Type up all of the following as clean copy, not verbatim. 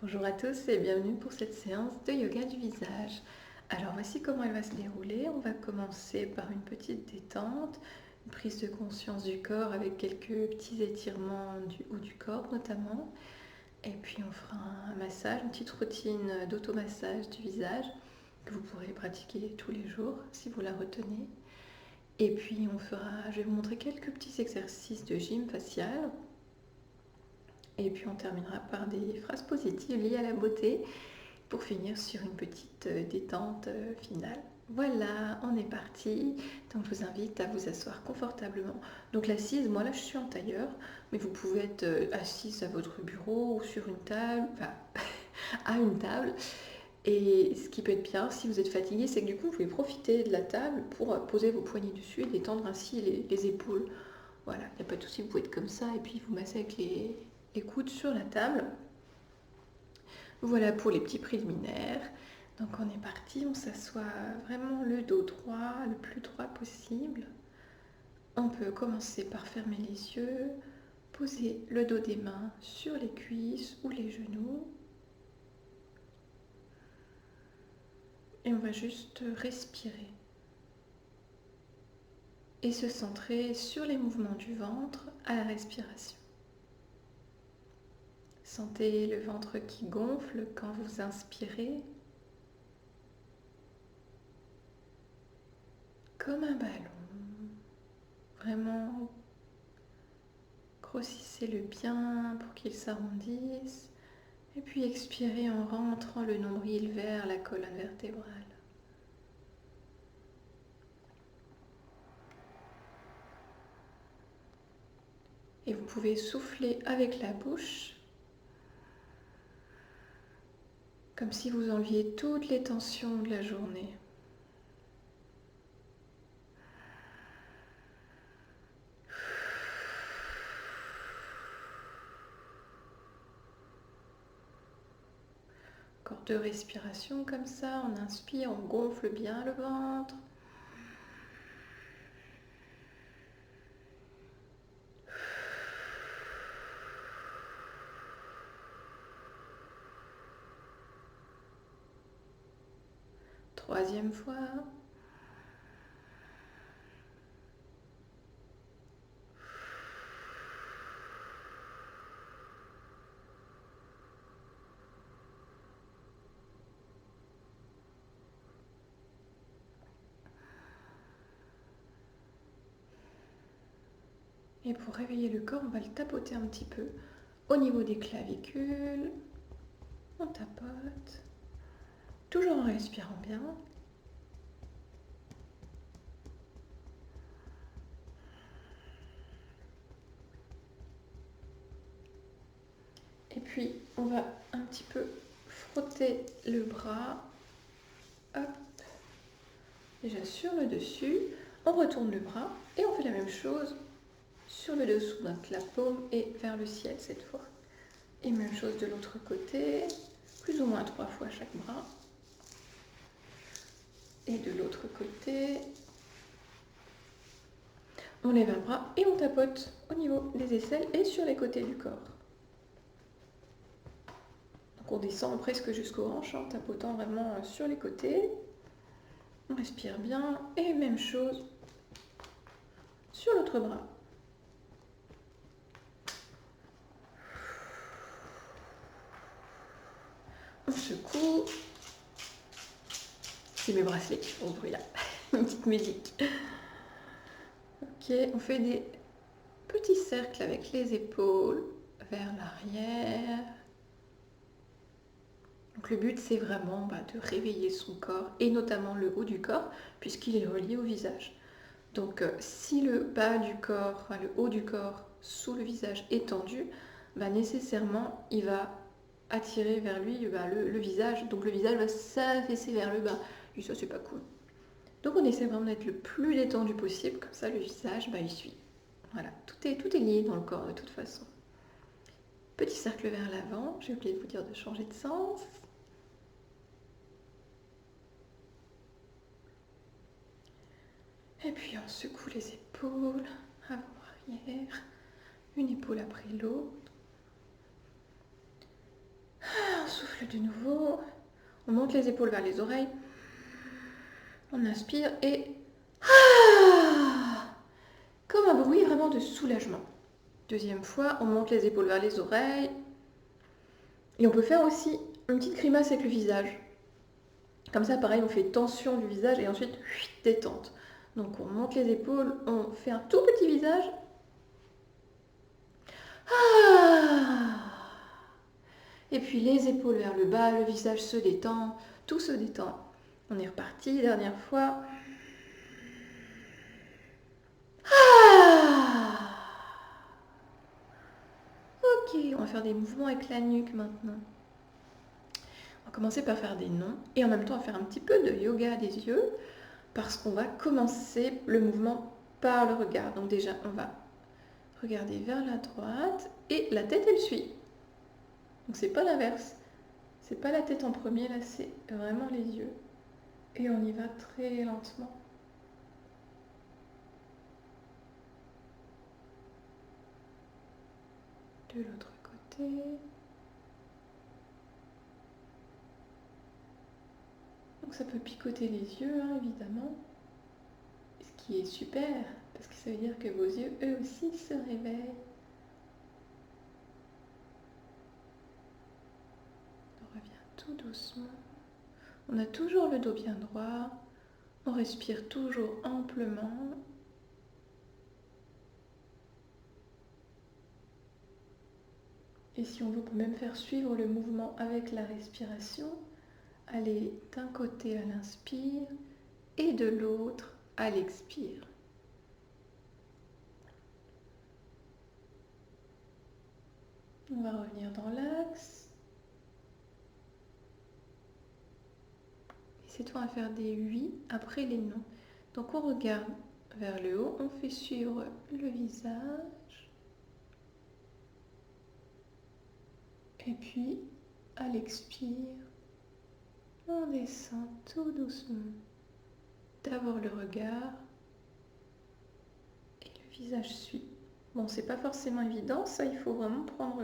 Bonjour à tous et bienvenue pour cette séance de yoga du visage. Alors voici comment elle va se dérouler. On va commencer par une petite détente, une prise de conscience du corps avec quelques petits étirements du haut du corps notamment. Et puis on fera un massage, une petite routine d'automassage du visage que vous pourrez pratiquer tous les jours si vous la retenez. Et puis je vais vous montrer quelques petits exercices de gym facial. Et puis on terminera par des phrases positives liées à la beauté pour finir sur une petite détente finale. Voilà, on est parti. Donc je vous invite à vous asseoir confortablement. Donc l'assise, moi là je suis en tailleur, mais vous pouvez être assise à votre bureau ou sur une table, enfin à une table. Et ce qui peut être bien si vous êtes fatigué, c'est que du coup vous pouvez profiter de la table pour poser vos poignets dessus et détendre ainsi les épaules. Voilà, il n'y a pas de souci, vous pouvez être comme ça et puis vous massez avec les coudes sur la table. Voilà pour les petits préliminaires. Donc on est parti, on s'assoit vraiment le dos droit, le plus droit possible. On peut commencer par fermer les yeux, poser le dos des mains sur les cuisses ou les genoux. Et on va juste respirer. Et se centrer sur les mouvements du ventre à la respiration. Sentez le ventre qui gonfle quand vous inspirez, comme un ballon. Vraiment, grossissez-le bien pour qu'il s'arrondisse. Et puis expirez en rentrant le nombril vers la colonne vertébrale. Et vous pouvez souffler avec la bouche, comme si vous enleviez toutes les tensions de la journée. Encore 2 respirations comme ça, on inspire, on gonfle bien le ventre. Troisième fois. Et pour réveiller le corps, on va le tapoter un petit peu au niveau des clavicules. On tapote, toujours en respirant bien. Et puis, on va un petit peu frotter le bras. Hop, déjà sur le dessus. On retourne le bras et on fait la même chose sur le dessous. Donc la paume est vers le ciel cette fois. Et même chose de l'autre côté, plus ou moins 3 fois chaque bras. Et de l'autre côté, on lève un bras et on tapote au niveau des aisselles et sur les côtés du corps. Donc on descend presque jusqu'aux hanches en tapotant vraiment sur les côtés. On respire bien et même chose sur l'autre bras. On secoue. C'est mes bracelets qui font bruit là. Une petite musique. Ok, on fait des petits cercles avec les épaules vers l'arrière. Donc le but c'est vraiment de réveiller son corps et notamment le haut du corps puisqu'il est relié au visage. Donc si le bas du corps, enfin, le haut du corps sous le visage est tendu, nécessairement il va attirer vers lui le visage. Donc le visage va s'affaisser vers le bas. Et ça c'est pas cool. Donc on essaie vraiment d'être le plus détendu possible, comme ça le visage il suit. Voilà, tout est lié dans le corps de toute façon. Petit cercle vers l'avant, j'ai oublié de vous dire de changer de sens. Et puis on secoue les épaules, avant-arrière, une épaule après l'autre. On souffle de nouveau. On monte les épaules vers les oreilles. On inspire et... Comme un bruit vraiment de soulagement. Deuxième fois, on monte les épaules vers les oreilles. Et on peut faire aussi une petite grimace avec le visage. Comme ça, pareil, on fait tension du visage et ensuite détente. Donc on monte les épaules, on fait un tout petit visage. Et puis les épaules vers le bas, le visage se détend, tout se détend. On est reparti, dernière fois. Ok, on va faire des mouvements avec la nuque maintenant. On va commencer par faire des noms et en même temps on va faire un petit peu de yoga des yeux parce qu'on va commencer le mouvement par le regard. Donc déjà, on va regarder vers la droite et la tête elle suit. Donc c'est pas l'inverse. C'est pas la tête en premier, là c'est vraiment les yeux. Et on y va très lentement. De l'autre côté. Donc ça peut picoter les yeux, hein, évidemment. Ce qui est super, parce que ça veut dire que vos yeux, eux aussi, se réveillent. On revient tout doucement. On a toujours le dos bien droit. On respire toujours amplement. Et si on veut quand même faire suivre le mouvement avec la respiration, allez d'un côté à l'inspire et de l'autre à l'expire. On va revenir dans l'axe. Et c'est toi à faire des oui après les non. Donc on regarde vers le haut, on fait suivre le visage. Et puis à l'expire, on descend tout doucement. D'abord le regard et le visage suit. Bon, c'est pas forcément évident, ça il faut vraiment prendre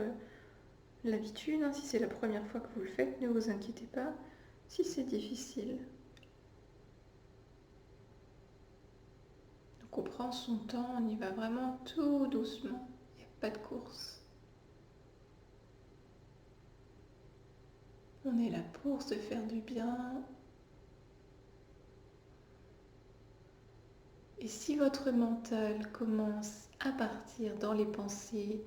l'habitude. Si c'est la première fois que vous le faites, ne vous inquiétez pas si c'est difficile. Donc on prend son temps, on y va vraiment tout doucement, il n'y a pas de course. On est là pour se faire du bien. Et si votre mental commence à partir dans les pensées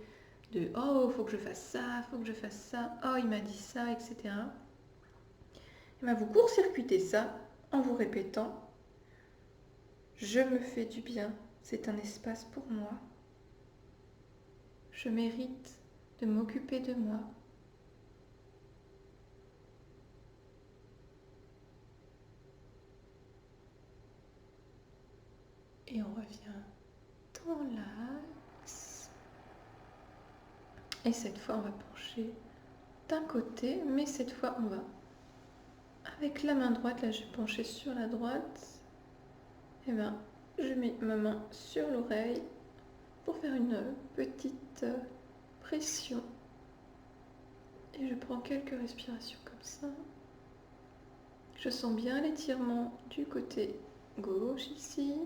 de oh, il faut que je fasse ça, il faut que je fasse ça, oh, il m'a dit ça, etc. Et bien vous court-circuitez ça en vous répétant je me fais du bien, c'est un espace pour moi. Je mérite de m'occuper de moi. Et on revient dans l'axe. Et cette fois, on va pencher d'un côté, mais cette fois, on va avec la main droite. Là, je vais pencher sur la droite. Et bien, je mets ma main sur l'oreille pour faire une petite pression. Et je prends quelques respirations comme ça. Je sens bien l'étirement du côté gauche ici.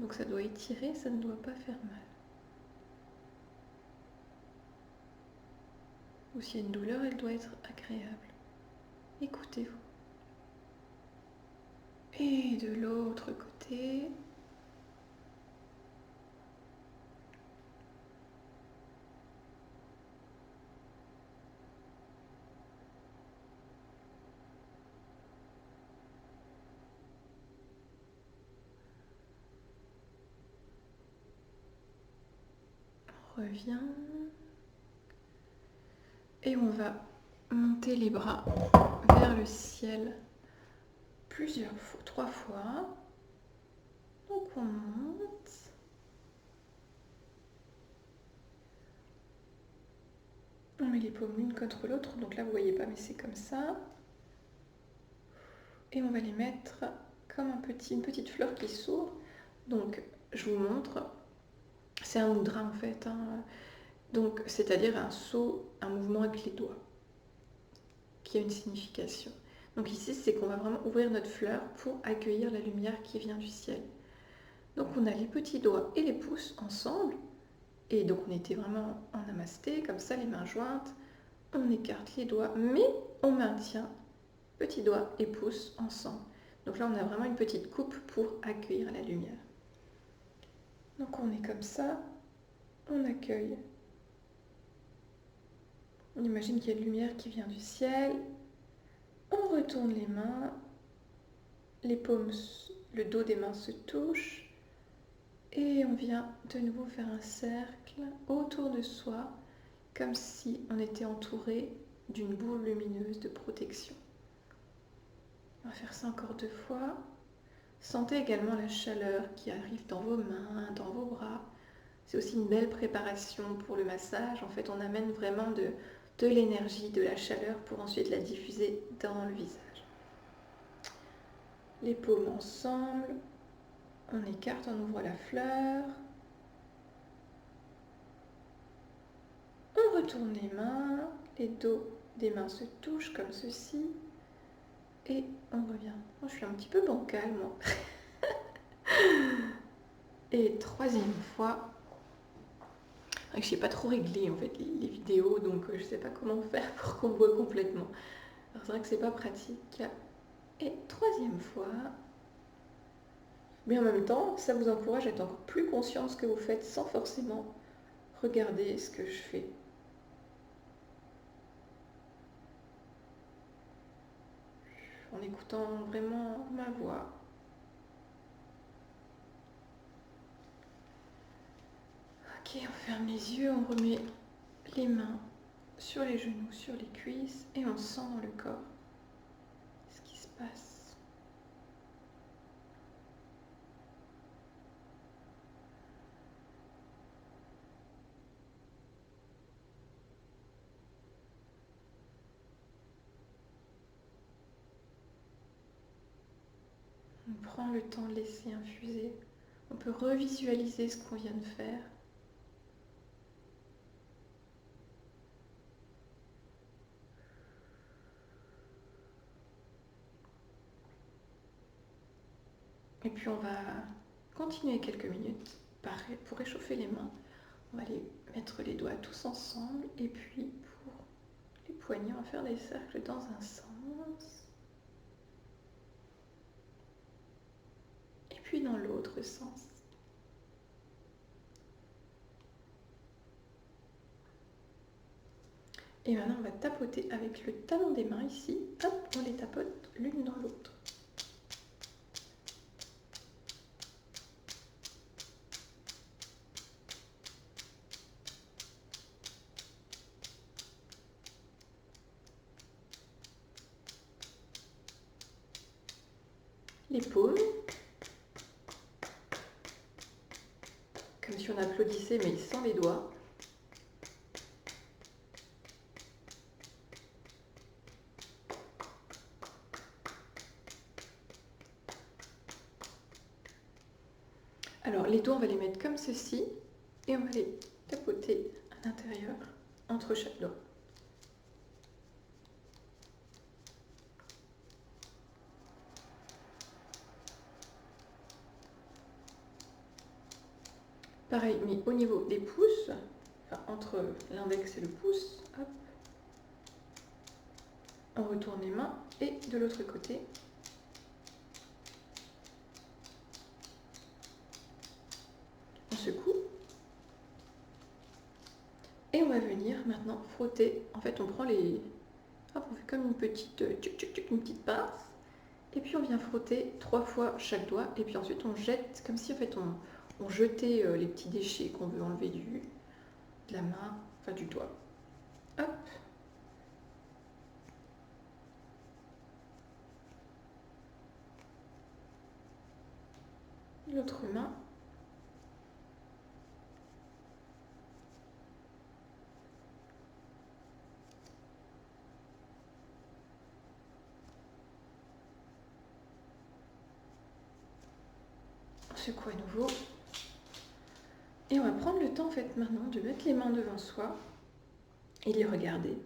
Donc ça doit étirer, ça ne doit pas faire mal. Ou s'il y a une douleur, elle doit être agréable. Écoutez-vous. Et de l'autre côté. On revient. Et on va monter les bras vers le ciel plusieurs fois, 3 fois. Donc on monte. On met les paumes l'une contre l'autre. Donc là vous voyez pas mais c'est comme ça. Et on va les mettre comme une petite fleur qui s'ouvre. Donc je vous montre. C'est un mudra en fait. Donc, c'est-à-dire un saut, un mouvement avec les doigts, qui a une signification. Donc ici, c'est qu'on va vraiment ouvrir notre fleur pour accueillir la lumière qui vient du ciel. Donc on a les petits doigts et les pouces ensemble. Et donc on était vraiment en namasté, comme ça, les mains jointes. On écarte les doigts, mais on maintient petits doigts et pouces ensemble. Donc là, on a vraiment une petite coupe pour accueillir la lumière. Donc on est comme ça, on accueille. On imagine qu'il y a une lumière qui vient du ciel. On retourne les mains, les paumes, le dos des mains se touchent. Et on vient de nouveau faire un cercle autour de soi, comme si on était entouré d'une boule lumineuse de protection. On va faire ça encore 2 fois. Sentez également la chaleur qui arrive dans vos mains, dans vos bras. C'est aussi une belle préparation pour le massage. En fait, on amène vraiment de l'énergie, de la chaleur pour ensuite la diffuser dans le visage. Les paumes ensemble. On écarte, on ouvre la fleur. On retourne les mains, les dos des mains se touchent comme ceci. Et on revient. Moi, je suis un petit peu bancale, moi. Et 3e fois. Je sais pas trop régler en fait les vidéos, donc je sais pas comment faire pour qu'on voit complètement. Alors c'est vrai que c'est pas pratique. Et 3e fois. Mais en même temps, ça vous encourage à être encore plus conscient de ce que vous faites sans forcément regarder ce que je fais. En écoutant vraiment ma voix. Ok, on ferme les yeux, on remet les mains sur les genoux, sur les cuisses et on sent dans le corps ce qui se passe. On prend le temps de laisser infuser. On peut revisualiser ce qu'on vient de faire. Et puis on va continuer quelques minutes pour réchauffer les mains. On va les mettre les doigts tous ensemble et puis pour les poignets, on va faire des cercles dans un sens et puis dans l'autre sens. Et maintenant on va tapoter avec le talon des mains ici. Hop, on les tapote l'une dans l'autre. Les paumes, comme si on applaudissait mais sans les doigts. Alors les doigts on va les mettre comme ceci et on va les tapoter à l'intérieur entre chaque doigt. Pareil, mais au niveau des pouces, enfin, entre l'index et le pouce, hop, on retourne les mains et de l'autre côté, on secoue et on va venir maintenant frotter. En fait, on prend les, hop, on fait comme une petite, une petite pince et puis on vient frotter 3 fois chaque doigt et puis ensuite on jette comme si en fait on jetait les petits déchets qu'on veut enlever de la main, enfin du doigt. Hop. L'autre main. On secoue à nouveau. Et on va prendre le temps en fait maintenant de mettre les mains devant soi et de les regarder.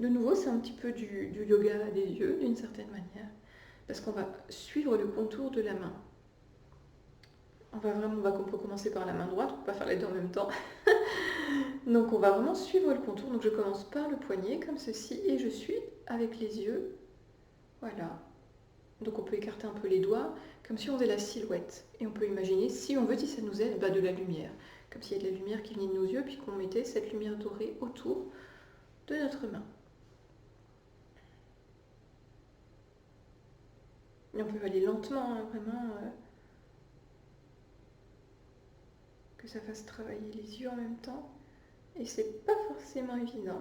De nouveau, c'est un petit peu du yoga des yeux d'une certaine manière, parce qu'on va suivre le contour de la main. On peut commencer par la main droite, on ne peut pas faire les deux en même temps. Donc on va vraiment suivre le contour. Donc je commence par le poignet comme ceci et je suis avec les yeux. Voilà. Donc on peut écarter un peu les doigts comme si on faisait la silhouette. Et on peut imaginer, si on veut, si ça nous aide, de la lumière. Comme s'il y a de la lumière qui venait de nos yeux, puis qu'on mettait cette lumière dorée autour de notre main. Et on peut aller lentement, hein, vraiment, que ça fasse travailler les yeux en même temps. Et c'est pas forcément évident.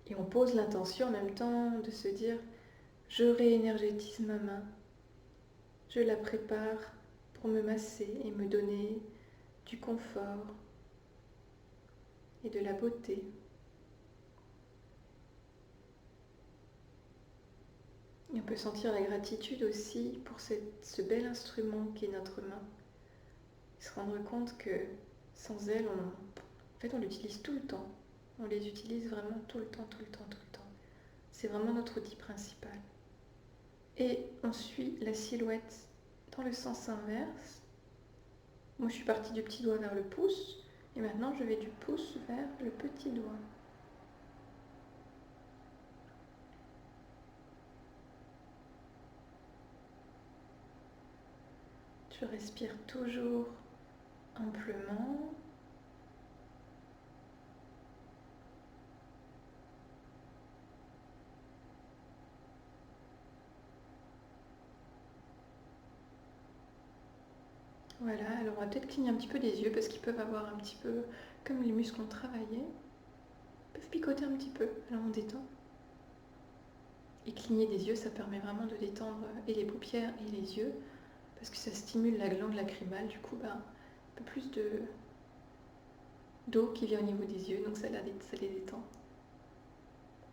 Et on pose l'intention en même temps de se dire, je réénergétise ma main, je la prépare pour me masser et me donner du confort et de la beauté. Et on peut sentir la gratitude aussi pour ce bel instrument qui est notre main. Et se rendre compte que sans elle, on l'utilise tout le temps. On les utilise vraiment tout le temps, tout le temps, tout le temps. C'est vraiment notre outil principal. Et on suit la silhouette dans le sens inverse. Moi, je suis partie du petit doigt vers le pouce. Et maintenant, je vais du pouce vers le petit doigt. Je respire toujours amplement. Voilà, alors on va peut-être cligner un petit peu les yeux parce qu'ils peuvent avoir un petit peu, comme les muscles ont travaillé, ils peuvent picoter un petit peu. Alors on détend. Et cligner des yeux, ça permet vraiment de détendre et les paupières et les yeux parce que ça stimule la glande lacrymale, du coup, un peu plus d'eau qui vient au niveau des yeux, donc ça les détend.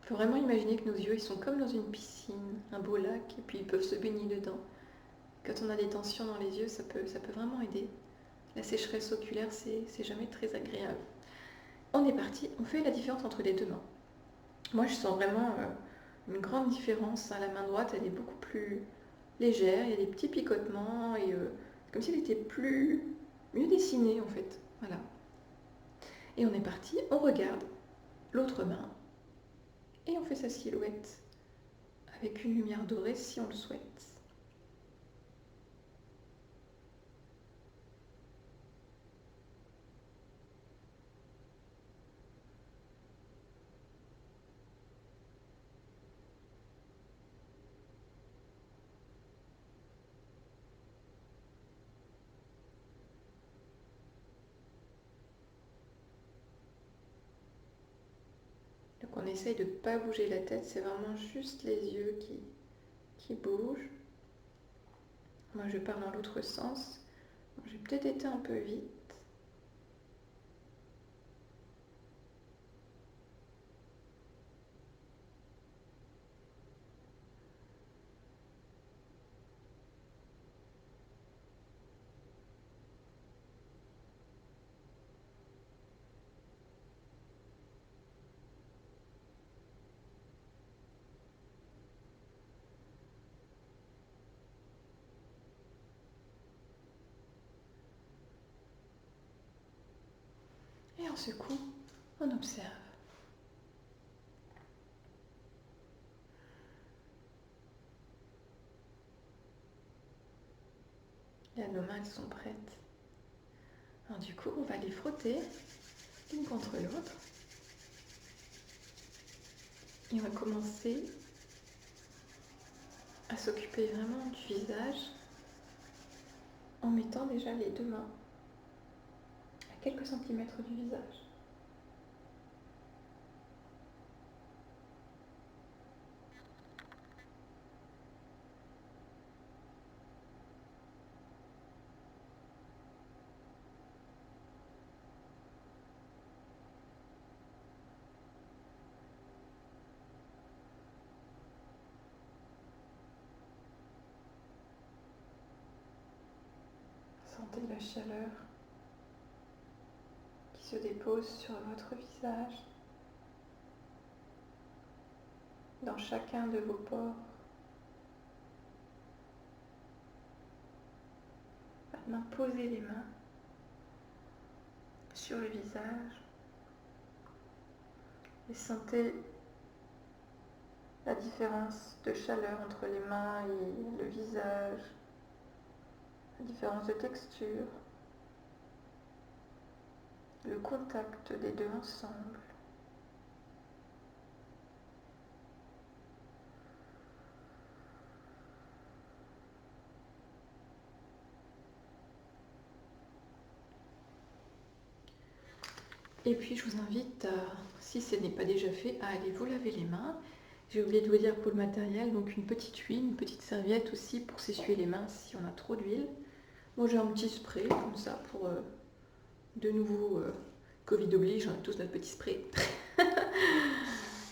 Il faut vraiment imaginer que nos yeux, ils sont comme dans une piscine, un beau lac, et puis ils peuvent se baigner dedans. Quand on a des tensions dans les yeux, ça peut vraiment aider. La sécheresse oculaire, c'est jamais très agréable. On est parti, on fait la différence entre les deux mains. Moi, je sens vraiment une grande différence. La main droite, elle est beaucoup plus légère, il y a des petits picotements, et comme si elle était mieux dessinée en fait. Voilà. Et on est parti, on regarde l'autre main, et on fait sa silhouette avec une lumière dorée si on le souhaite. Donc on essaye de ne pas bouger la tête, c'est vraiment juste les yeux qui bougent. Moi je pars dans l'autre sens. J'ai peut-être été un peu vite. Et on secoue, on observe. Là, nos mains elles sont prêtes. Alors du coup, on va les frotter l'une contre l'autre. Et on va commencer à s'occuper vraiment du visage en mettant déjà les deux mains à quelques centimètres du visage. Sentez la chaleur qui se dépose sur votre visage, dans chacun de vos pores. Maintenant, posez les mains sur le visage et sentez la différence de chaleur entre les mains et le visage, la différence de texture, le contact des deux ensemble. Et puis je vous invite, si ce n'est pas déjà fait, à aller vous laver les mains. J'ai oublié de vous dire pour le matériel, donc une petite huile, une petite serviette aussi pour s'essuyer les mains si on a trop d'huile. Moi j'ai un petit spray comme ça pour de nouveau Covid oblige, on a tous notre petit spray.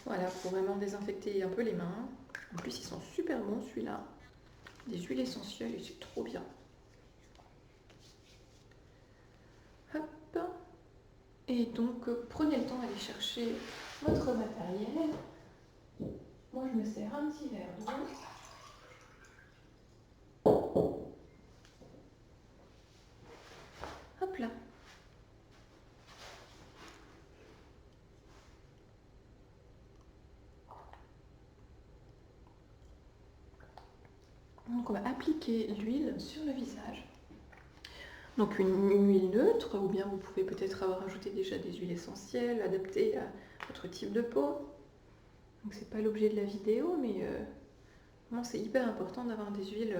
Voilà, pour vraiment désinfecter un peu les mains. En plus ils sont super bons celui-là. Des huiles essentielles et c'est trop bien. Hop. Et donc prenez le temps d'aller chercher votre matériel. Moi je me sers un petit verre d'eau. Hop là. Donc on va appliquer l'huile sur le visage. Donc une huile neutre, ou bien vous pouvez peut-être avoir ajouté déjà des huiles essentielles adaptées à votre type de peau. Donc c'est pas l'objet de la vidéo, mais vraiment c'est hyper important d'avoir des huiles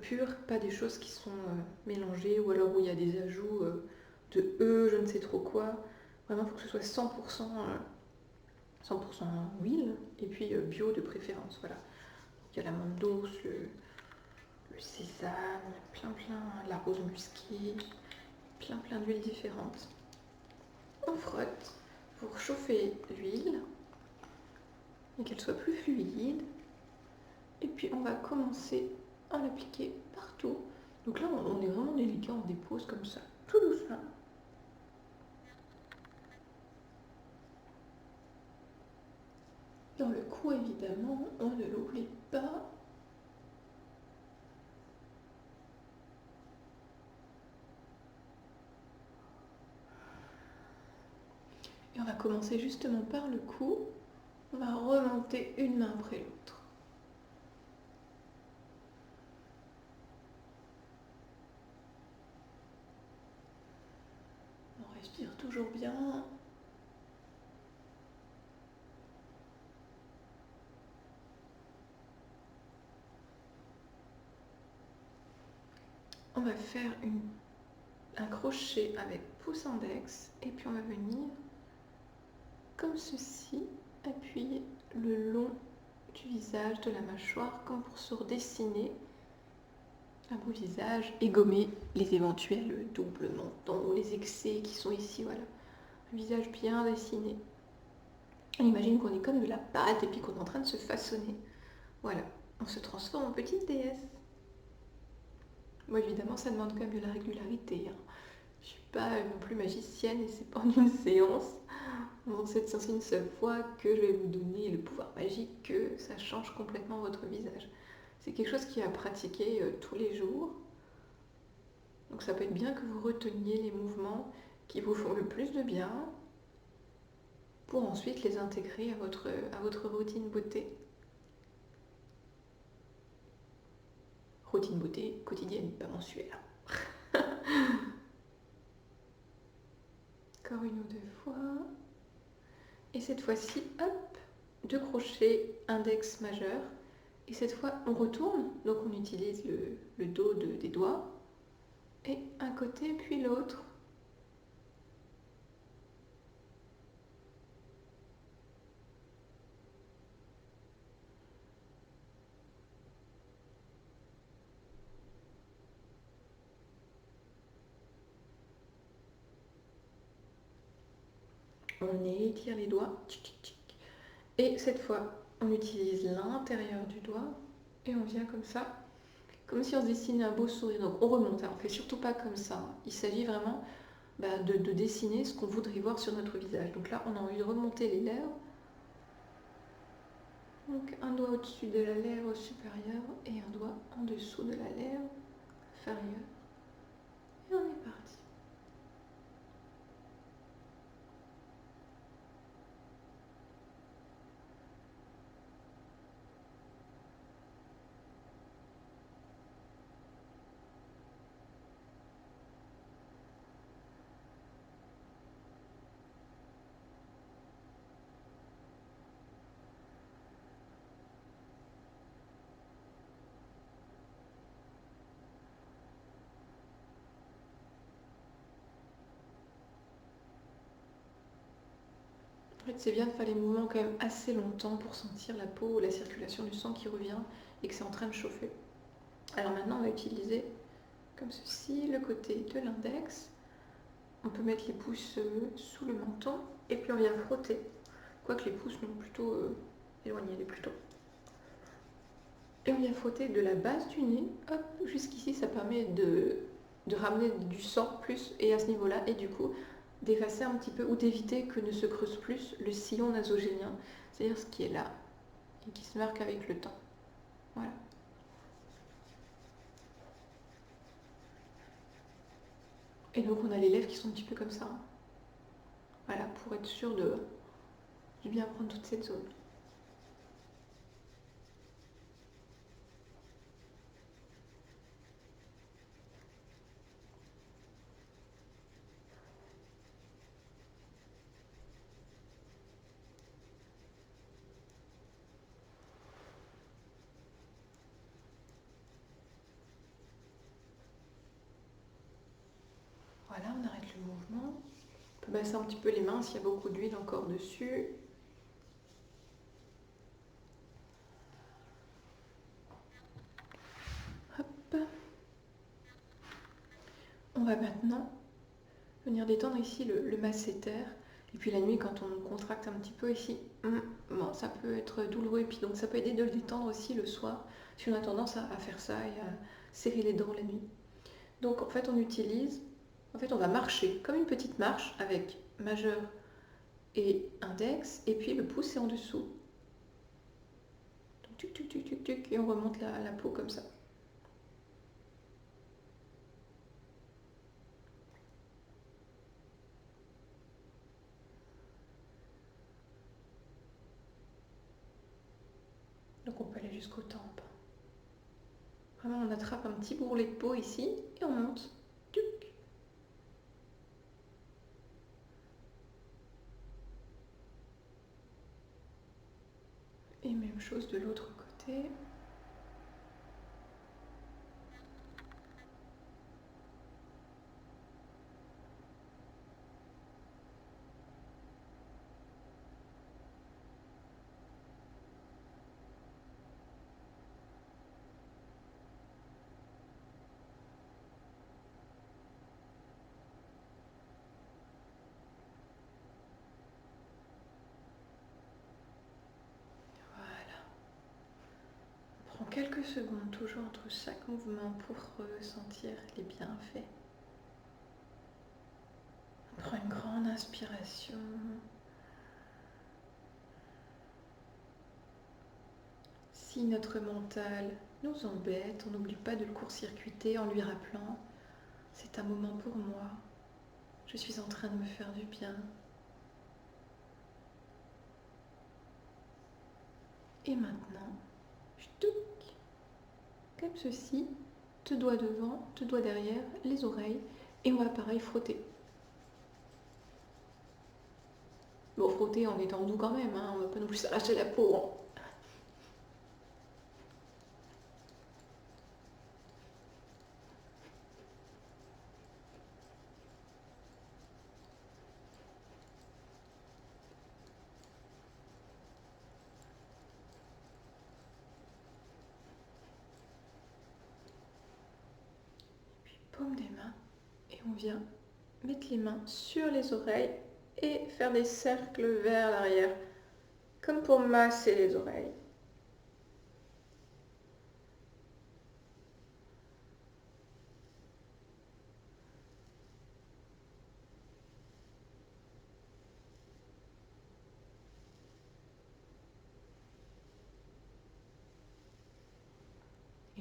pures, pas des choses qui sont mélangées ou alors où il y a des ajouts de je ne sais trop quoi. Vraiment il faut que ce soit 100% huile et puis bio de préférence. Voilà. Il y a la menthe douce, le sésame, plein, la rose musquée, plein d'huiles différentes. On frotte pour chauffer l'huile et qu'elle soit plus fluide. Et puis on va commencer à l'appliquer partout. Donc là on est vraiment délicat, on dépose comme ça, tout doucement. Dans le cou évidemment, on ne l'oublie pas. Et on va commencer justement par le cou. On va remonter une main après l'autre. On respire toujours bien. On va faire un crochet avec pouce index et puis on va venir comme ceci, appuyer le long du visage, de la mâchoire, comme pour se redessiner un beau visage et gommer les éventuels doubles mentons ou les excès qui sont ici, voilà. Un visage bien dessiné. On imagine qu'on est comme de la pâte et puis qu'on est en train de se façonner. Voilà, on se transforme en petite déesse. Moi évidemment ça demande quand même de la régularité. Hein. Je ne suis pas non plus magicienne et c'est pas en une séance. C'est une seule fois que je vais vous donner le pouvoir magique que ça change complètement votre visage. C'est quelque chose qui est à pratiquer tous les jours. Donc ça peut être bien que vous reteniez les mouvements qui vous font le plus de bien pour ensuite les intégrer à votre routine beauté. Routine beauté quotidienne, pas mensuelle. Encore une ou deux fois. Et cette fois-ci, hop, 2 crochets index majeur. Et cette fois, on retourne. Donc on utilise le dos des doigts. Et un côté puis l'autre. On étire les doigts. Et cette fois, on utilise l'intérieur du doigt. Et on vient comme ça comme si on se dessinait un beau sourire. Donc on remonte, hein, on ne fait surtout pas comme ça. Il s'agit vraiment de dessiner ce qu'on voudrait voir sur notre visage. Donc là, on a envie de remonter les lèvres. Donc un doigt au-dessus de la lèvre supérieure et un doigt en dessous de la lèvre inférieure. Et on est parti. En fait, c'est bien de faire les mouvements quand même assez longtemps pour sentir la peau, la circulation du sang qui revient et que c'est en train de chauffer. Alors maintenant, on va utiliser comme ceci le côté de l'index. On peut mettre les pouces sous le menton et puis on vient frotter. Quoique les pouces sont plutôt éloignés, les plutôt. Et on vient frotter de la base du nez, hop, jusqu'ici, ça permet de ramener du sang plus et à ce niveau-là, et du coup d'effacer un petit peu ou d'éviter que ne se creuse plus le sillon nasogénien, c'est-à-dire ce qui est là et qui se marque avec le temps. Voilà. Et donc on a les lèvres qui sont un petit peu comme ça. Hein. Voilà, pour être sûr de bien prendre toute cette zone. Voilà, on arrête le mouvement. On peut masser un petit peu les mains s'il y a beaucoup d'huile encore dessus. Hop. On va maintenant venir détendre ici le masséter. Et puis la nuit, quand on contracte un petit peu ici, bon, ça peut être douloureux. Et puis donc ça peut aider de le détendre aussi le soir, si on a tendance à faire ça et à serrer les dents la nuit. Donc en fait, on va marcher comme une petite marche avec majeur et index, et puis le pouce est en dessous. Donc tuc, tuc, tuc, tuc, tuc, et on remonte la peau comme ça. Donc on peut aller jusqu'aux tempes. Vraiment, on attrape un petit bourrelet de peau ici, et on monte. Tuc. Et même chose de l'autre côté. Voilà. On prend quelques secondes toujours entre chaque mouvement pour ressentir les bienfaits. On prend une grande inspiration. Si notre mental nous embête, on n'oublie pas de le court-circuiter en lui rappelant « C'est un moment pour moi, je suis en train de me faire du bien ». Et maintenant, comme ceci, deux doigts devant, deux doigts derrière, les oreilles, et on va pareil frotter. Bon, frotter en étant doux quand même, hein, on va pas non plus s'arracher la peau. Hein. Puis paume des mains, et on vient mettre les mains sur les oreilles et faire des cercles vers l'arrière, comme pour masser les oreilles.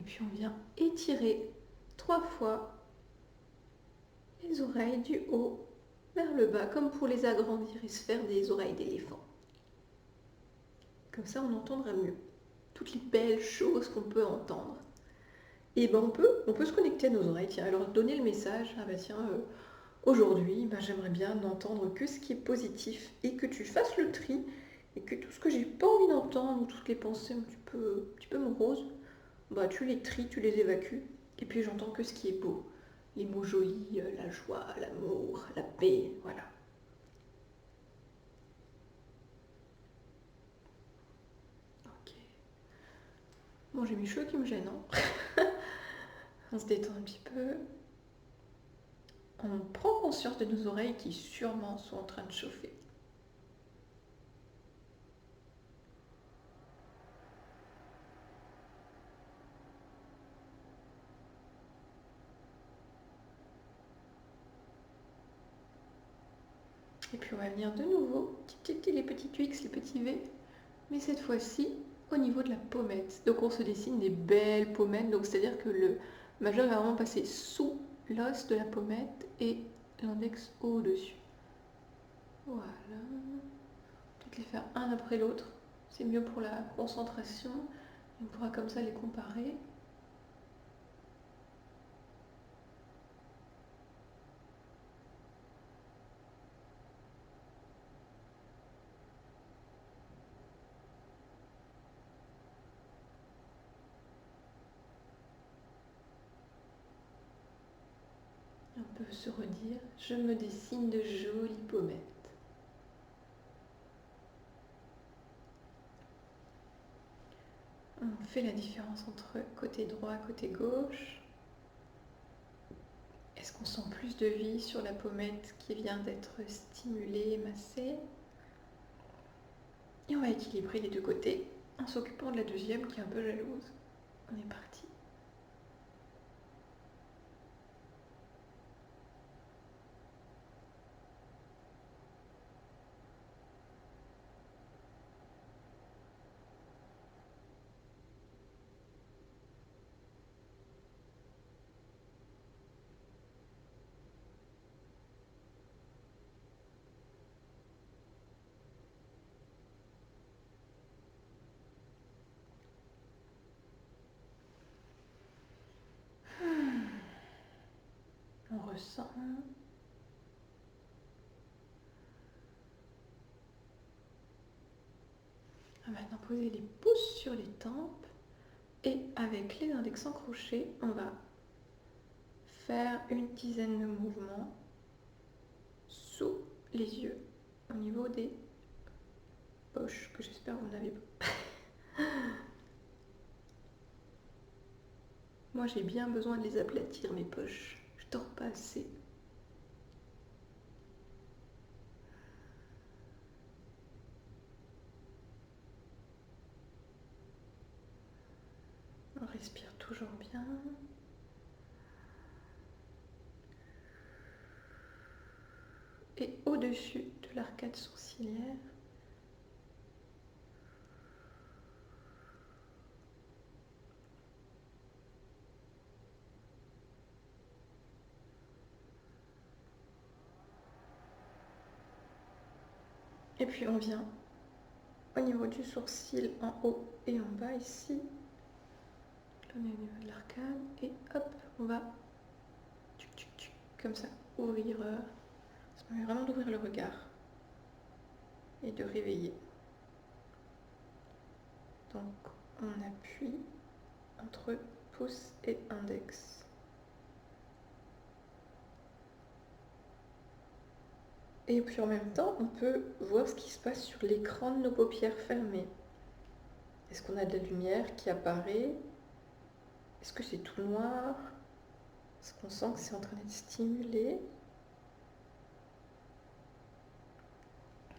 puis on vient étirer 3 fois les oreilles du haut vers le bas, comme pour les agrandir et se faire des oreilles d'éléphant. Comme ça, on entendra mieux toutes les belles choses qu'on peut entendre. Et ben on peut se connecter à nos oreilles, tiens, alors donner le message, ah bah tiens, aujourd'hui, ben, j'aimerais bien n'entendre que ce qui est positif et que tu fasses le tri et que tout ce que j'ai pas envie d'entendre ou toutes les pensées un petit peu moroses, bah tu les tries, tu les évacues et puis j'entends que ce qui est beau, les mots jolis, la joie, l'amour, la paix, voilà. Ok. Bon, j'ai mes cheveux qui me gênent, hein. On se détend un petit peu. On prend conscience de nos oreilles qui sûrement sont en train de chauffer. Et puis on va venir de nouveau, les petits X, les petits V, mais cette fois-ci au niveau de la pommette. Donc on se dessine des belles pommettes, donc c'est-à-dire que le majeur va vraiment passer sous l'os de la pommette et l'index au-dessus. Voilà. Peut-être les faire un après l'autre, c'est mieux pour la concentration. On pourra comme ça les comparer. On peut se redire, je me dessine de jolies pommettes. On fait la différence entre côté droit et côté gauche. Est-ce qu'on sent plus de vie sur la pommette qui vient d'être stimulée, massée? Et on va équilibrer les deux côtés en s'occupant de la deuxième qui est un peu jalouse. On est parti. On ressent. On va maintenant poser les pouces sur les tempes et avec les index en crochet, on va faire une dizaine de mouvements sous les yeux au niveau des poches que j'espère vous n'avez pas. Moi j'ai bien besoin de les aplatir mes poches, je dors pas assez. On respire toujours bien. Et au-dessus de l'arcade sourcilière, et puis on vient au niveau du sourcil en haut et en bas ici. On est au niveau de l'arcade et hop, on va comme ça ouvrir. Ça permet vraiment d'ouvrir le regard et de réveiller. Donc on appuie entre pouce et index. Et puis en même temps, on peut voir ce qui se passe sur l'écran de nos paupières fermées. Est-ce qu'on a de la lumière qui apparaît? Est-ce que c'est tout noir? Est-ce qu'on sent que c'est en train d'être stimulé?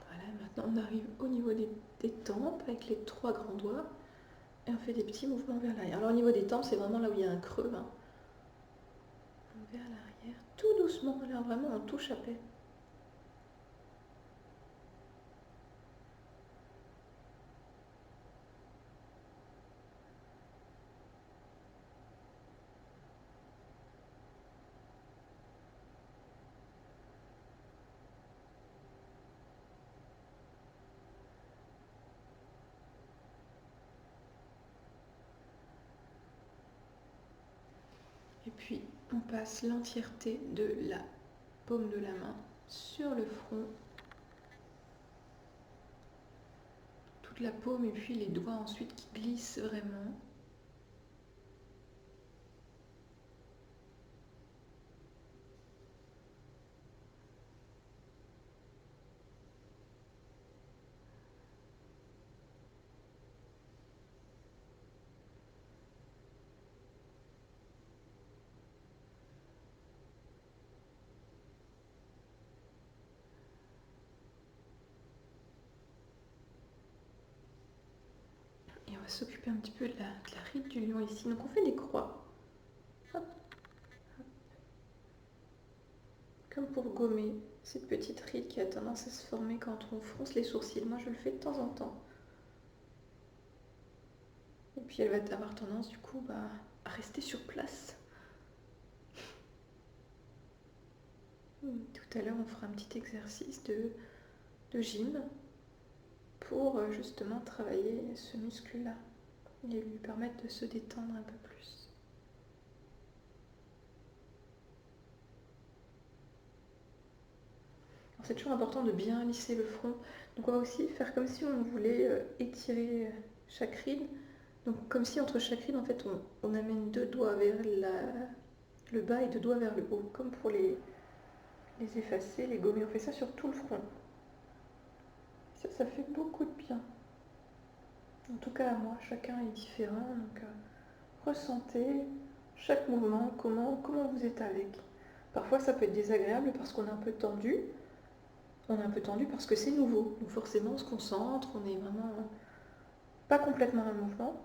Voilà, maintenant on arrive au niveau des tempes avec les 3 grands doigts et on fait des petits mouvements vers l'arrière. Alors au niveau des tempes, c'est vraiment là où il y a un creux. Hein. Vers l'arrière, tout doucement, là vraiment on touche à peine. puis on passe l'entièreté de la paume de la main sur le front, toute la paume et puis les doigts ensuite qui glissent vraiment. Et on va s'occuper un petit peu de la ride du lion ici. Donc on fait des croix. Hop, hop. Comme pour gommer cette petite ride qui a tendance à se former quand on fronce les sourcils. Moi je le fais de temps en temps. Et puis elle va avoir tendance du coup à rester sur place. Tout à l'heure on fera un petit exercice de gym pour justement travailler ce muscle-là et lui permettre de se détendre un peu plus. C'est toujours important de bien lisser le front. Donc on va aussi faire comme si on voulait étirer chaque ride. Donc comme si entre chaque ride, en fait, on amène 2 doigts vers le bas et 2 doigts vers le haut, comme pour les effacer, les gommer. On fait ça sur tout le front. Ça fait beaucoup de bien. En tout cas à moi, chacun est différent. Donc ressentez chaque mouvement, comment vous êtes avec. Parfois ça peut être désagréable parce qu'on est un peu tendu. On est un peu tendu parce que c'est nouveau. Donc forcément on se concentre, on est vraiment pas complètement en mouvement.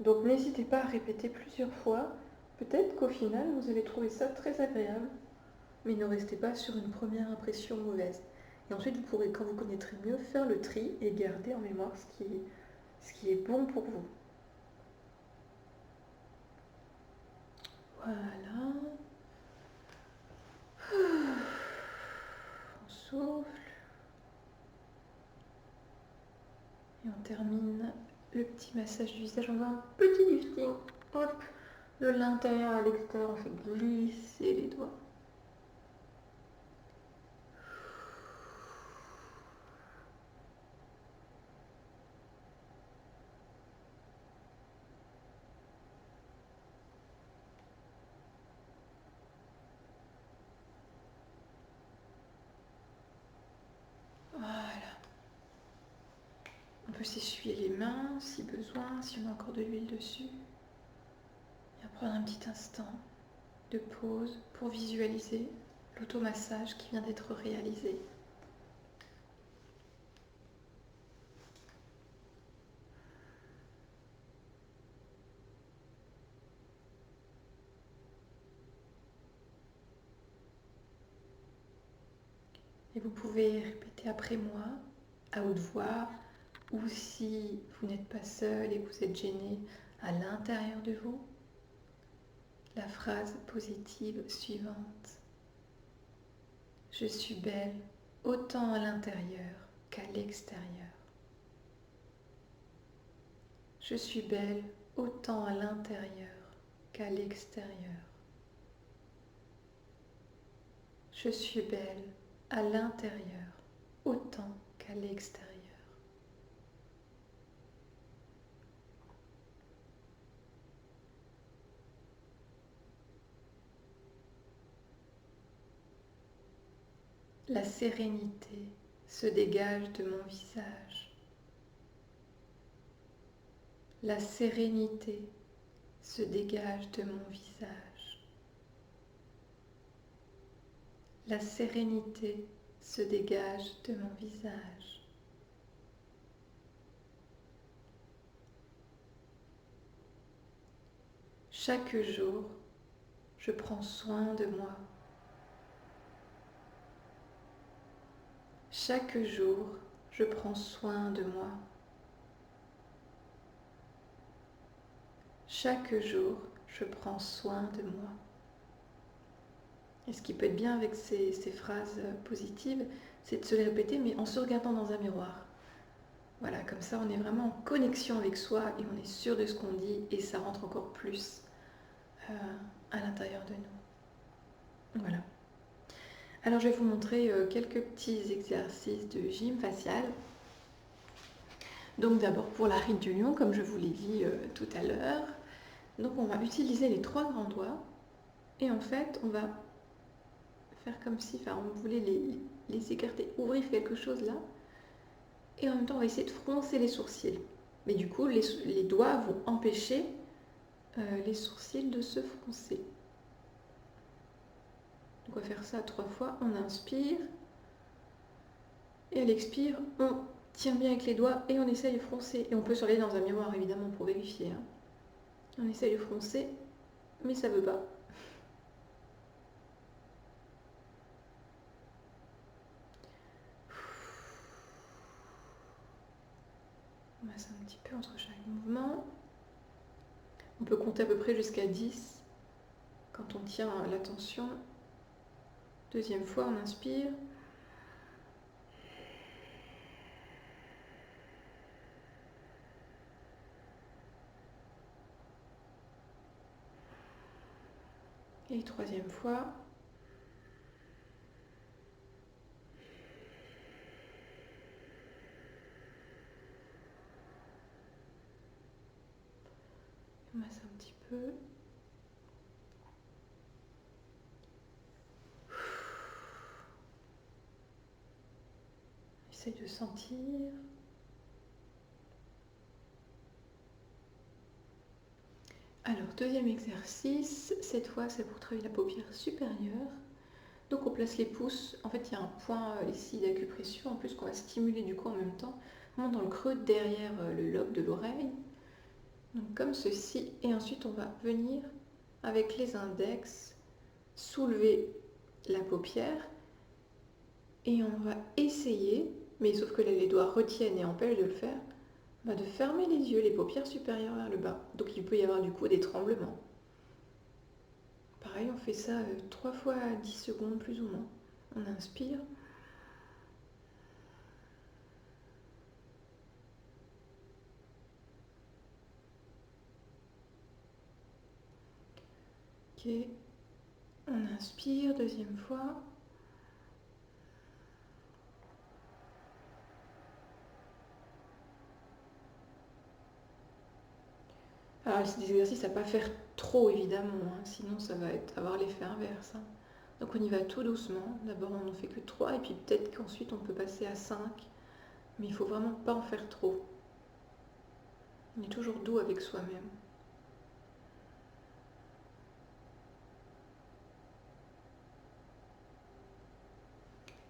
Donc n'hésitez pas à répéter plusieurs fois. Peut-être qu'au final vous allez trouver ça très agréable. Mais ne restez pas sur une première impression mauvaise. Et ensuite vous pourrez, quand vous connaîtrez mieux, faire le tri et garder en mémoire ce qui est bon pour vous. Voilà. On souffle. Et on termine le petit massage du visage. On va un petit lifting. Hop, de l'intérieur à l'extérieur. On fait glisser les doigts. Voilà. On peut s'essuyer les mains si besoin, si on a encore de l'huile dessus. Et prendre un petit instant de pause pour visualiser l'automassage qui vient d'être réalisé. Et vous pouvez répéter après moi, à haute voix, ou si vous n'êtes pas seul et que vous êtes gêné, à l'intérieur de vous, la phrase positive suivante. Je suis belle autant à l'intérieur qu'à l'extérieur. Je suis belle autant à l'intérieur qu'à l'extérieur. Je suis belle à l'intérieur autant qu'à l'extérieur. La sérénité se dégage de mon visage. La sérénité se dégage de mon visage. La sérénité se dégage de mon visage. Chaque jour, je prends soin de moi. Chaque jour, je prends soin de moi. Chaque jour, je prends soin de moi. Et ce qui peut être bien avec ces phrases positives, c'est de se les répéter, mais en se regardant dans un miroir. Voilà, comme ça on est vraiment en connexion avec soi et on est sûr de ce qu'on dit et ça rentre encore plus à l'intérieur de nous. Voilà. Alors je vais vous montrer quelques petits exercices de gym facial. Donc d'abord pour la ride du lion, comme je vous l'ai dit tout à l'heure. Donc on va utiliser les 3 grands doigts et en fait on va faire comme si, on voulait les écarter, ouvrir quelque chose là. Et en même temps on va essayer de froncer les sourcils. Mais du coup les doigts vont empêcher les sourcils de se froncer. Donc on va faire ça 3 fois, on inspire. Et à l'expire, on tient bien avec les doigts et on essaye de froncer. Et on peut se regarder dans un miroir évidemment pour vérifier. Hein. On essaye de froncer, mais ça ne veut pas. On masse un petit peu entre chaque mouvement. On peut compter à peu près jusqu'à 10 quand on tient l'attention. Deuxième fois, on inspire. Et troisième fois. On masse un petit peu. Essaye de sentir. Alors, deuxième exercice, cette fois c'est pour travailler la paupière supérieure. Donc on place les pouces, en fait il y a un point ici d'acupression, en plus qu'on va stimuler du coup en même temps, vraiment dans le creux derrière le lobe de l'oreille. Donc comme ceci, et ensuite on va venir avec les index soulever la paupière et on va essayer, mais sauf que là les doigts retiennent et empêchent de le faire, de fermer les yeux, les paupières supérieures vers le bas. Donc il peut y avoir du coup des tremblements. Pareil, on fait ça 3 fois à 10 secondes plus ou moins. On inspire. Ok. On inspire, deuxième fois. Alors c'est des exercices à ne pas faire trop évidemment, hein, sinon ça va avoir l'effet inverse. Hein. Donc on y va tout doucement. D'abord on n'en fait que 3 et puis peut-être qu'ensuite on peut passer à 5. Mais il ne faut vraiment pas en faire trop. On est toujours doux avec soi-même.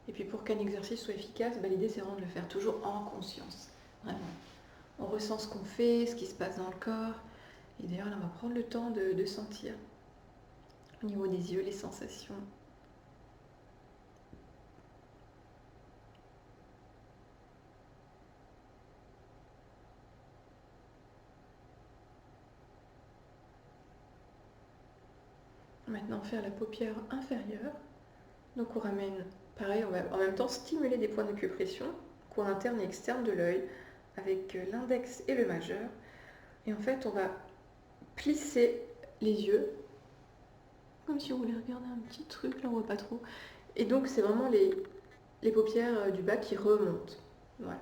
Et puis pour qu'un exercice soit efficace, l'idée c'est vraiment de le faire toujours en conscience. Vraiment. On ressent ce qu'on fait, ce qui se passe dans le corps. Et d'ailleurs là on va prendre le temps de sentir. Au niveau des yeux, les sensations. Maintenant faire la paupière inférieure. Donc on ramène, pareil, on va en même temps stimuler des points d'acupression, coin interne et externe de l'œil, avec l'index et le majeur. Et en fait on va plisser les yeux, comme si on voulait regarder un petit truc, là on voit pas trop. Et donc c'est vraiment les paupières du bas qui remontent. Voilà.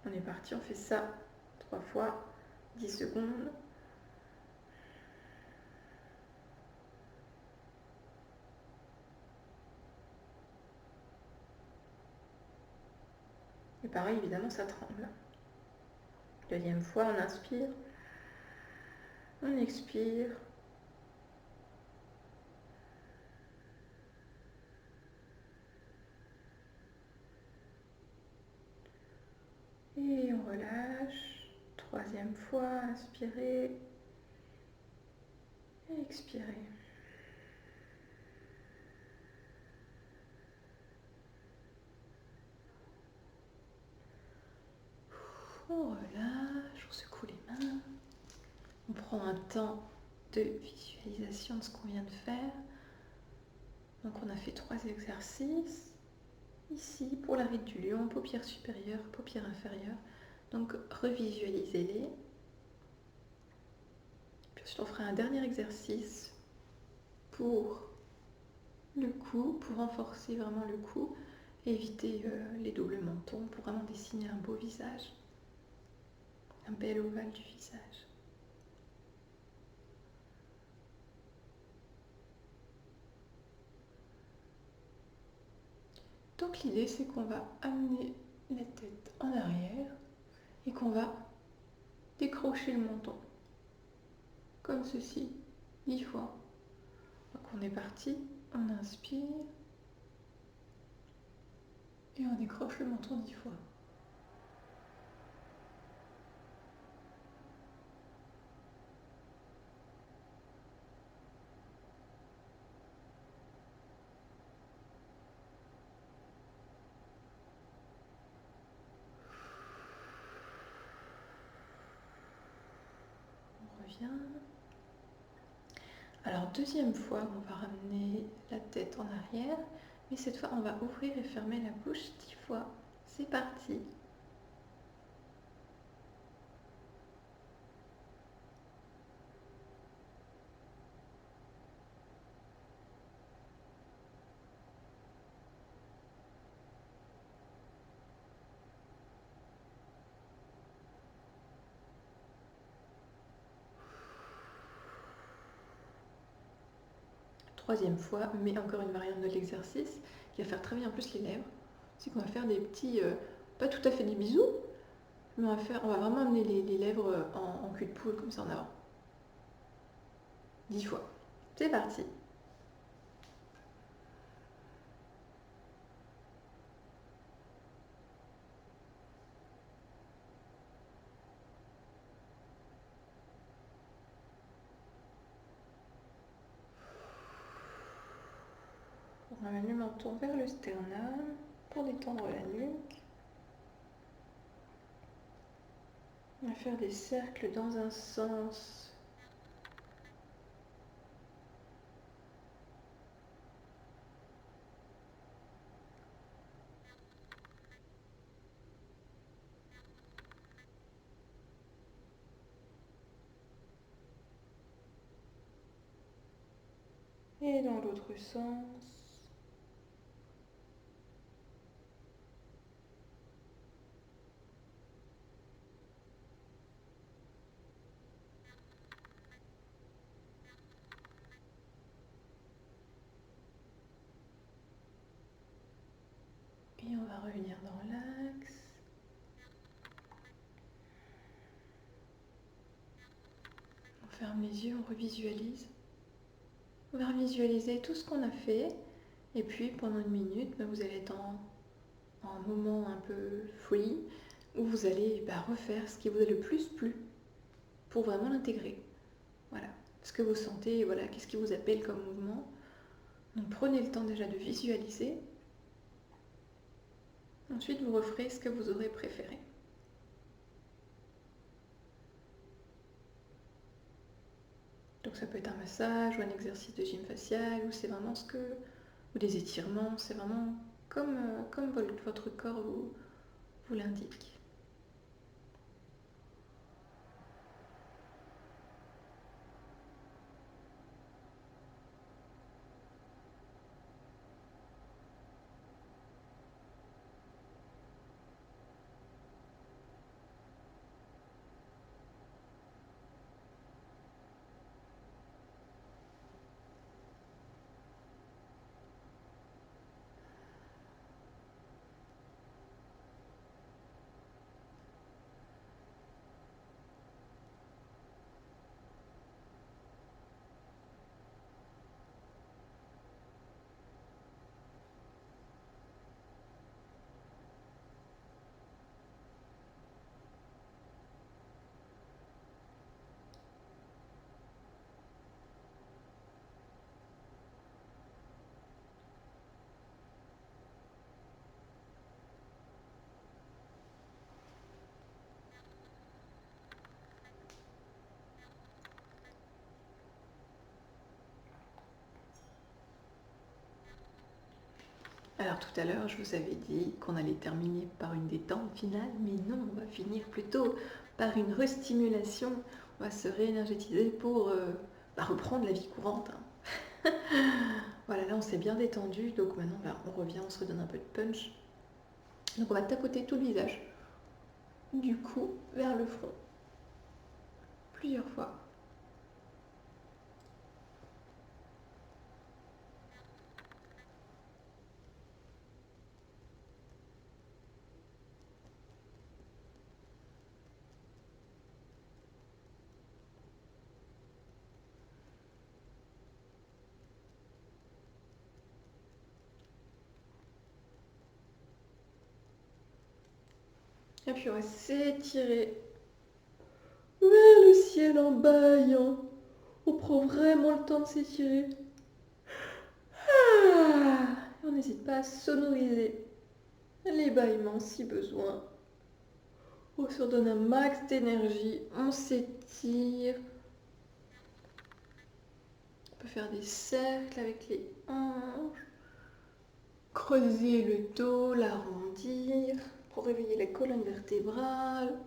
On est parti, on fait ça 3 fois, 10 secondes. Et pareil, évidemment, ça tremble. Deuxième fois, on inspire, on expire. Et on relâche. Troisième fois, inspirez et expirez. On relâche, on secoue les mains. On prend un temps de visualisation de ce qu'on vient de faire. Donc on a fait 3 exercices. Ici, pour la ride du lion, paupière supérieure, paupière inférieure. Donc revisualisez-les. Puis Je t'en ferai un dernier exercice pour le cou, pour renforcer vraiment le cou, et éviter les doubles mentons, pour vraiment dessiner un beau visage, un bel ovale du visage. Donc l'idée c'est qu'on va amener la tête en arrière et qu'on va décrocher le menton, comme ceci, 10 fois. Donc on est parti, on inspire et on décroche le menton 10 fois. On revient. Alors deuxième fois, on va ramener la tête en arrière, mais cette fois on va ouvrir et fermer la bouche 10 fois. C'est parti. Troisième fois, mais encore une variante de l'exercice qui va faire travailler en plus les lèvres. C'est qu'on va faire des petits, pas tout à fait des bisous, mais on va vraiment amener les lèvres en cul de poule comme ça en avant. 10 fois. C'est parti. On ramène le menton vers le sternum pour détendre la nuque. On va faire des cercles dans un sens. Et dans l'autre sens. Et on va revenir dans l'axe. On ferme les yeux, on revisualise. On va revisualiser tout ce qu'on a fait. Et puis pendant une minute, vous allez être en un moment un peu free où vous allez refaire ce qui vous a le plus plu pour vraiment l'intégrer. Voilà. Ce que vous sentez, voilà, qu'est-ce qui vous appelle comme mouvement. Donc prenez le temps déjà de visualiser. Ensuite, vous referez ce que vous aurez préféré. Donc ça peut être un massage ou un exercice de gym facial ou c'est vraiment ou des étirements, c'est vraiment comme votre corps vous l'indique. Alors tout à l'heure, je vous avais dit qu'on allait terminer par une détente finale, mais non, on va finir plutôt par une restimulation. On va se réénergétiser pour reprendre la vie courante, hein. Voilà, là on s'est bien détendu, donc maintenant on revient, on se redonne un peu de punch. Donc on va tapoter tout le visage, du cou vers le front, plusieurs fois. Et puis on va s'étirer vers le ciel en bâillant. On prend vraiment le temps de s'étirer. On n'hésite pas à sonoriser les bâillements si besoin. On se redonne un max d'énergie, on s'étire. On peut faire des cercles avec les hanches. Creuser le dos, l'arrondir pour réveiller la colonne vertébrale.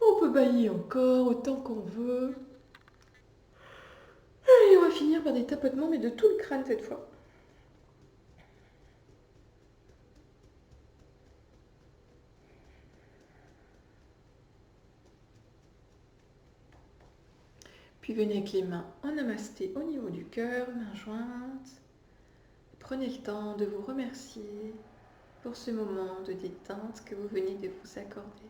On peut bâiller encore autant qu'on veut. Et on va finir par des tapotements, mais de tout le crâne cette fois. Puis venez avec les mains en namasté au niveau du cœur, mains jointes. Prenez le temps de vous remercier pour ce moment de détente que vous venez de vous accorder.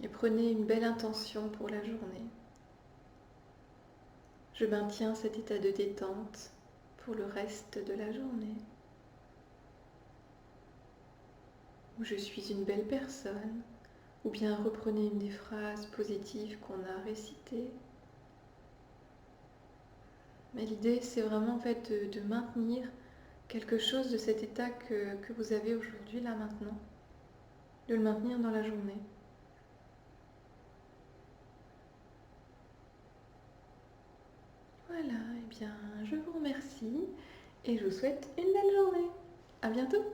Et prenez une belle intention pour la journée. Je maintiens cet état de détente pour le reste de la journée. Ou je suis une belle personne, ou bien reprenez une des phrases positives qu'on a récitées. Mais l'idée, c'est vraiment en fait de maintenir quelque chose de cet état que vous avez aujourd'hui, là maintenant, de le maintenir dans la journée. Voilà, et bien je vous remercie et je vous souhaite une belle journée. À bientôt!